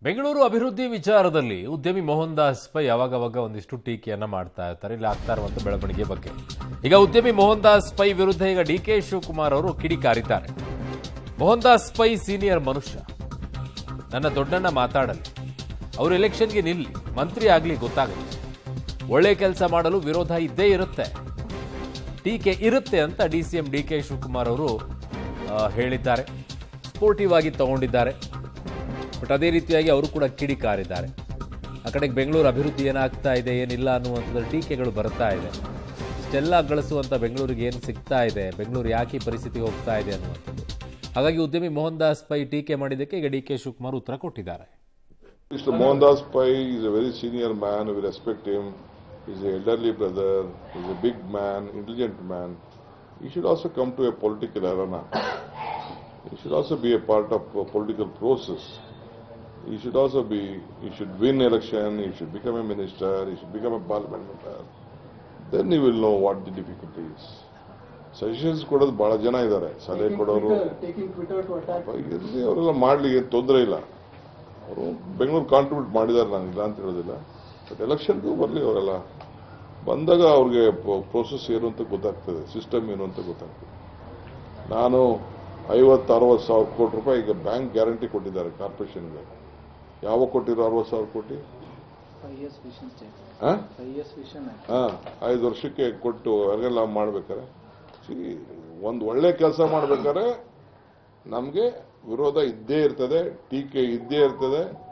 ಬೆಂಗಳೂರು ಅಭಿವೃದ್ಧಿ ವಿಚಾರದಲ್ಲಿ ಉದ್ಯಮಿ ಮೋಹನ್ ದಾಸ್ ಪೈ ಯಾವಾಗವಾಗ ಒಂದಿಷ್ಟು ಟೀಕೆಯನ್ನ ಮಾಡ್ತಾ ಇರ್ತಾರೆ. ಇಲ್ಲಿ ಆಗ್ತಾ ಇರುವಂತ ಬೆಳವಣಿಗೆ ಬಗ್ಗೆ ಈಗ ಉದ್ಯಮಿ ಮೋಹನ್ ದಾಸ್ ಪೈ ವಿರುದ್ಧ ಈಗ ಡಿಕೆ ಶಿವಕುಮಾರ್ ಅವರು ಕಿಡಿಕಾರಿದ್ದಾರೆ. ಮೋಹನ್ ದಾಸ್ ಪೈ ಸೀನಿಯರ್ ಮನುಷ್ಯ, ನನ್ನ ದೊಡ್ಡಣ್ಣ ಮಾತಾಡಲಿ, ಅವರು ಎಲೆಕ್ಷನ್ಗೆ ನಿಲ್ಲಿ, ಮಂತ್ರಿ ಆಗಲಿ ಗೊತ್ತಾಗುತ್ತೆ, ಒಳ್ಳೆ ಕೆಲಸ ಮಾಡಲು ವಿರೋಧ ಇದ್ದೇ ಇರುತ್ತೆ, ಟೀಕೆ ಇರುತ್ತೆ ಅಂತ ಡಿಸಿಎಂ ಡಿಕೆ ಶಿವಕುಮಾರ್ ಅವರು ಹೇಳಿದ್ದಾರೆ. ಸ್ಪೋರ್ಟಿವ್ ಆಗಿ ತಗೊಂಡಿದ್ದಾರೆ. ಬಟ್ ಅದೇ ರೀತಿಯಾಗಿ ಅವರು ಕೂಡ ಕಿಡಿಕಾರಿದ್ದಾರೆ. ಆ ಕಡೆಗೆ ಬೆಂಗಳೂರು ಅಭಿವೃದ್ಧಿ ಏನಾಗ್ತಾ ಇದೆ ಏನಿಲ್ಲ ಅನ್ನುವಂಥದ್ದು ಟೀಕೆಗಳು ಬರ್ತಾ ಇದೆ. ಇಷ್ಟೆಲ್ಲ ಗಳಿಸುವಂಥ ಬೆಂಗಳೂರಿಗೆ ಏನು ಸಿಗ್ತಾ ಇದೆ, ಬೆಂಗಳೂರು ಯಾಕೆ ಈ ಪರಿಸ್ಥಿತಿಗೆ ಹೋಗ್ತಾ ಇದೆ ಅನ್ನುವಂಥದ್ದು. ಹಾಗಾಗಿ ಉದ್ಯಮಿ ಮೋಹನ್ ದಾಸ್ ಪೈ ಟೀಕೆ ಮಾಡಿದ್ದಕ್ಕೆ ಈಗ ಡಿ ಕೆ ಶಿವಕುಮಾರ್ ಉತ್ತರ ಕೊಟ್ಟಿದ್ದಾರೆ. Mr. Mohandas Pai is a very senior man. We respect him. He's an elderly brother. He's a big man, intelligent man. He should also come to a political arena. He should also be a part of a political process. He should win election. He should become a minister. He should become a parliament member. Then he will know what the difficulty is. Suggestions ಕೊಡೋದು ಬಹಳ ಜನ ಇದ್ದಾರೆ, ಸಲಹೆ ಕೊಡೋರು. ಅವರೆಲ್ಲ ಮಾಡ್ಲಿಕ್ಕೆ ತೊಂದರೆ ಇಲ್ಲ. ಅವರು ಬೆಂಗಳೂರು ಕಾಂಟ್ರಿಬ್ಯೂಟ್ ಮಾಡಿದ್ದಾರೆ, ನಾನು ಇಲ್ಲ ಅಂತ ಹೇಳೋದಿಲ್ಲ. ಬಟ್ ಎಲೆಕ್ಷನ್ಗೂ ಬರಲಿ, ಅವರೆಲ್ಲ ಬಂದಾಗ ಅವ್ರಿಗೆ ಪ್ರೋಸೆಸ್ ಏನು ಅಂತ ಗೊತ್ತಾಗ್ತದೆ, ಸಿಸ್ಟಮ್ ಏನು ಅಂತ ಗೊತ್ತಾಗ್ತದೆ. ನಾನು 50-60 ಸಾವಿರ ಕೋಟಿ ರೂಪಾಯಿ ಈಗ ಬ್ಯಾಂಕ್ ಗ್ಯಾರಂಟಿ ಕೊಟ್ಟಿದ್ದಾರೆ ಕಾರ್ಪೊರೇಷನ್ಗೆ. ಯಾವಾಗ ಕೊಟ್ಟಿರೋ 60 ಸಾವಿರ ಕೋಟಿ? 5 ವರ್ಷಕ್ಕೆ ಕೊಟ್ಟು ಅವರಿಗೆಲ್ಲ ಮಾಡ್ಬೇಕಾರೆ, ಒಂದು ಒಳ್ಳೆ ಕೆಲಸ ಮಾಡ್ಬೇಕಾದ್ರೆ ನಮಗೆ ವಿರೋಧ ಇದ್ದೇ ಇರ್ತದೆ, ಟೀಕೆ ಇದ್ದೇ ಇರ್ತದೆ.